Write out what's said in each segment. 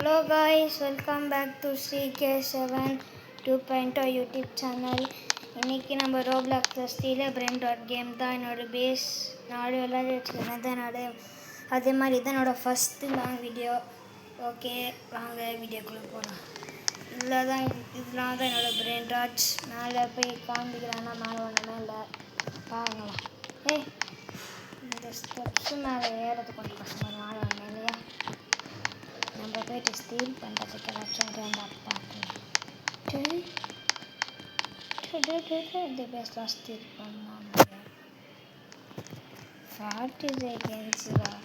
Hello guys, welcome back to CK7 2.0 YouTube channel. இன்றைக்கி நம்ம ரோப்ளாக்ஸில் ஸ்டீலர் brain dot game தான் என்னோடய பேஸ். நாடு விளையாடி வச்சுக்கிறேன் தான் அதே மாதிரி தான் என்னோடய ஃபஸ்ட்டு லாங் வீடியோ. ஓகே, வாங்க வீடியோக்குள்ளே போகலாம். இதெல்லாம் தான் என்னோடய பிரெயின் டாட்ஸ். மேலே போய் காமிக்கிறான்னா மேலே ஒன்றுமே இல்லை, பாருங்களா. இந்த ஸ்டெப்ஸு மேலே ஏறதுக்கு கொஞ்சம் கஷ்டமாக மேலே ஒன்று இல்லையா. நம்ம போய்ட்டு ஸ்டீல் பண்ணுறதுக்கு ஏதாச்சும் இருந்தால் பார்த்து இந்த பேஸ்லாம் ஸ்டீல் பண்ணாமல் 40 செகண்ட்ஸ் தான்.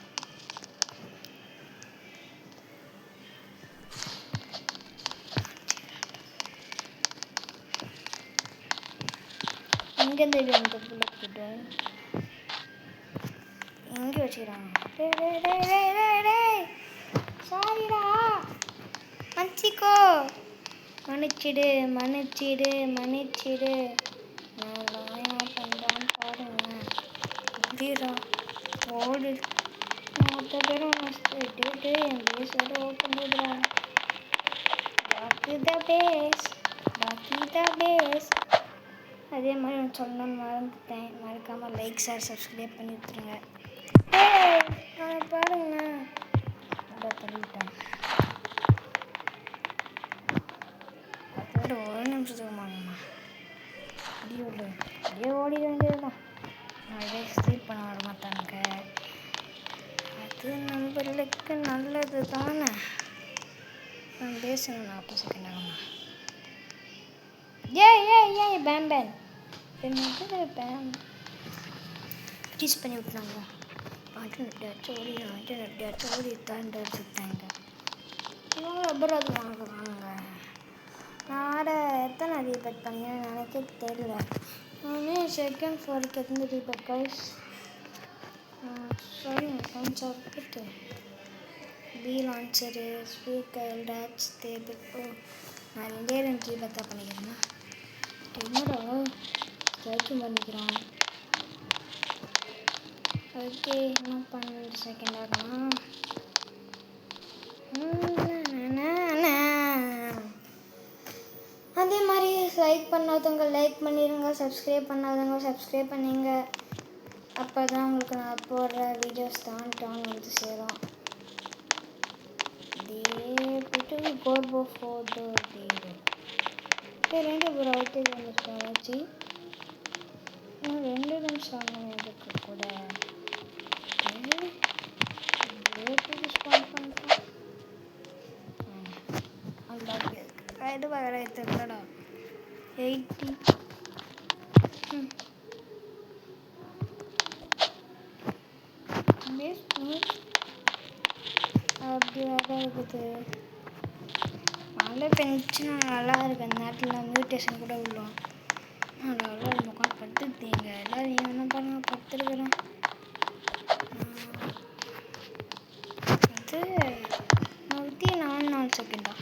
இங்கேருந்து இந்த புள்ளக்கிட்ட இங்கே வச்சுக்கிறாங்க. சாரிடா, மன்னிச்சிக்கோ, மன்னிச்சிடு. நான் பண்ணுறான்னு பாருங்க. இப்படிடா ஓடு, மொத்த பேரும் என் பேஸோட ஓப்பன் பண்ணுறா. பாக்கி த பேஸ். அதே மாதிரி நான் சொல்லணும்னு மறந்துட்டேன். மறக்காமல் லைக், ஷேர், சப்ஸ்கிரைப் பண்ணி விட்டுருங்க. பாருங்கண்ணா, தள்ளிவிட்டேன். அதோட ஒரு நிமிஷத்துக்கு வாங்கம்மா. அப்படியே ஓடி வேண்டியதுதான். நிறைய ஸ்டீல் பண்ண வர மாட்டாங்க, அது நம்மளுக்கு நல்லது தானே. நான் பேசணும் 40 செகண்ட் ஆகுமா. ஏய் பேம்பேன் டீஸ் பண்ணி விட்டுனாங்க. எப்படியாச்சும் ஓடி தாண்டி வச்சுட்டாங்க. இவங்க அப்புறம் அது வாங்குறாங்க. நான் எத்தனை ரீபேட் பண்ணேன்னு எனக்கே தெரியல. நானே செகண்ட் ஃப்ளோருக்கு எத்தனை ரீபேட் கைஸ். சாரி, கொஞ்சம் போட்டு பி லான்ச்சரு, ஸ்பீக்கர், டேட்ச் டேபிள். நான் 2 ரீபேட் தான் பண்ணிக்கிறேன்னா என்னடா கேட்கும் பண்ணிக்கிறான். ஓகே, என்ன 12 செகண்ட் ஆகலாம். அதே மாதிரி லைக் பண்ணாதவங்க லைக் பண்ணிடுங்க, சப்ஸ்கிரைப் பண்ணாதவங்க சப்ஸ்கிரைப் பண்ணிங்க. அப்போ தான் உங்களுக்கு நான் போடுற வீடியோஸ் தான் வந்து சேரும். கோர்போ ஃபோட்டோ 2 ஒரு அவுட்டேஜ் வந்துருக்கேன் வச்சு. 2 நிமிஷம் ஆகணும் இதுக்கு கூட. இது வேற தெரியலடா. 80 அப்படி வேற இருக்குது. மழை பெஞ்சுன்னா நல்லா இருக்கு. அந்த நேரத்தில் மியூட்டேஷன் கூட விழுவோம். நல்லா உட்காந்து படுத்துட்டீங்க எல்லோரும். என்ன பாருங்க, படுத்துருக்குறேன். அது 104 செகண்டா.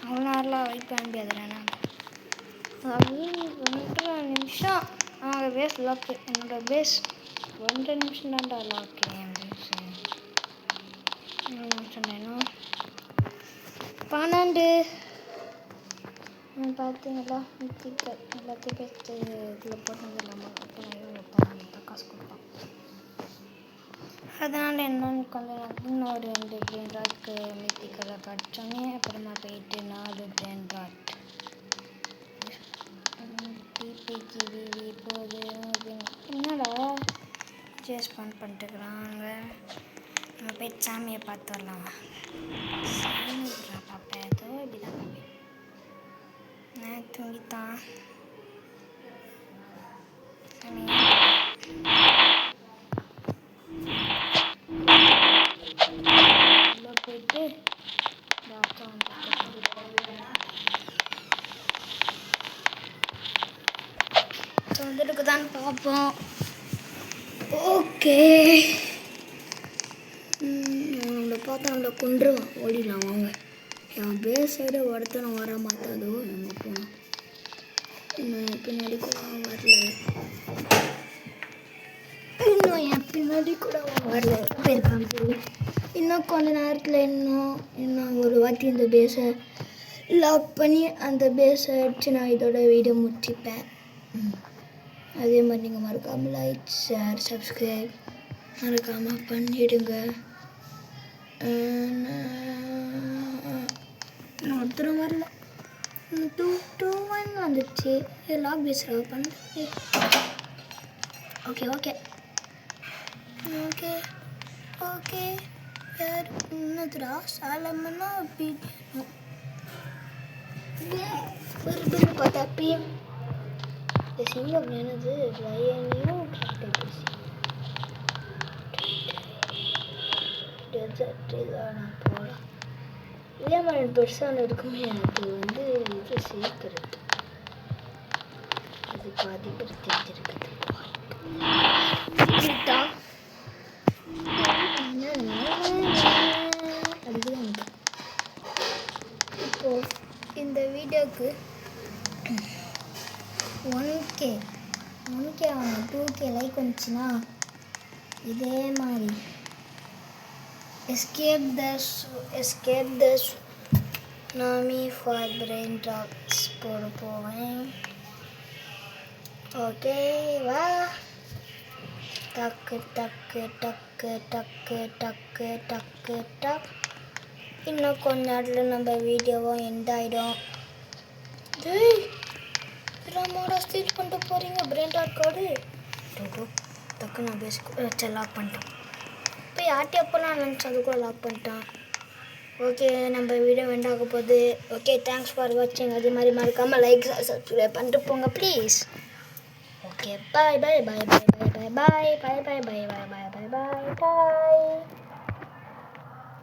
அவ்வளோ நேரம்லாம் வெயிட் பண்ண முடியாதுண்ணா. 2 நிமிஷம். Base lock. என்னோடய பேஸ் 2 நிமிஷம் தான்டா லாக்கு. என் பேஸ் 2 நிமிஷம் வேணும். 12 பார்த்தீங்களா. எல்லாத்தையும் பேஸ்ட்டு இதில் போட்டு நம்ம காசு கொடுப்போம். அதனால் என்னன்னு கொஞ்சம் இன்னொரு 2 பிரெயின் டாட்க்கு மித்திக்கலை படித்தோன்னே அப்புறமா போயிட்டு 4 பிரெயின் டாட் டிபிஜிபிவி போகுது. என்னடா சேஸ் பண்ணிட்டுருக்குறாங்க. நம்ம போயிட்டு சாமியை பார்த்து வரலாம். சாமி பாப்பா ஏதோ இப்படி தான் பார்ப்பேன். நான் தூங்கித்தான் போயிட்டு வந்துருக்கு தான் பார்ப்போம். ஓகே, நம்மளை பார்த்தா நம்மளை கொண்டுருவான். ஓடிடலாம் வாங்க. என் பேஸ் சைடு ஒருத்தனை வர மாட்டாதோ. எங்கே போனோம். இன்னும் பின்னாடி கூட வரல. போயிருக்கான்னு சொல்லி. இன்னும் கொஞ்ச நேரத்தில் இன்னும் ஒரு வாட்டி இந்த பேஸை லாக் பண்ணி அந்த பேஸை அடித்து நான் இதோட வீடியோ முடிச்சுப்பேன். அதே மாதிரி நீங்கள் மறக்காமல் லைக், ஷேர், சப்ஸ்கிரைப் மறக்காமல் பண்ணிவிடுங்க. ஒருத்தரும் வரல. 2-1 வந்துச்சு. லாக் பேசுகிற பண்ணு. ஓகே ஓகே ஓகே ஓகே யார் என்னதுடா சாலமன்னா வீடியோ வருதுன்னு பார்த்தா பிஎம் சிங்கம் என்னது லயனையும் டெசர்ட் இதான் நான் போகலாம். இதே மாதிரி பெருசான இருக்குமே எனக்கு இது சேர்க்கிறது அது பாதி பேர் தெரிஞ்சிருக்குது. இப்போ இந்த வீடியோக்கு 1K 2K லைக் வந்துச்சுன்னா இதே மாதிரி எஸ்கேப் த நாமி ஃபார் பிரெயின் டாக்ஸ் போட போவேன். ஓகேவா? டக்கு டக்கு டக்கு டக்கு டக்கு டக்கு டக். இன்னும் கொஞ்ச நேரத்தில் நம்ம வீடியோவும் எண்ட் ஆகிடும். மாடா ஸ்டீல் பண்ணிட்டு போகிறீங்க பிரெயின் டாட் கார்டு டக்கு நான் பேசி லாக் பண்ணிட்டேன். இப்போ யார்ட்டி அப்போலாம் நினச்சி அது கூட லாக் பண்ணிட்டேன். ஓகே நம்ம வீடியோ எண்ட் ஆக போகுது. ஓகே தேங்க்ஸ் ஃபார் வாட்சிங். அதே மாதிரி மறக்காமல் லைக் சப்ஸ்கிரைப் பண்ணிட்டு போங்க please. Okay, bye bye bye bye bye bye bye bye bye bye bye bye bye bye bye bye.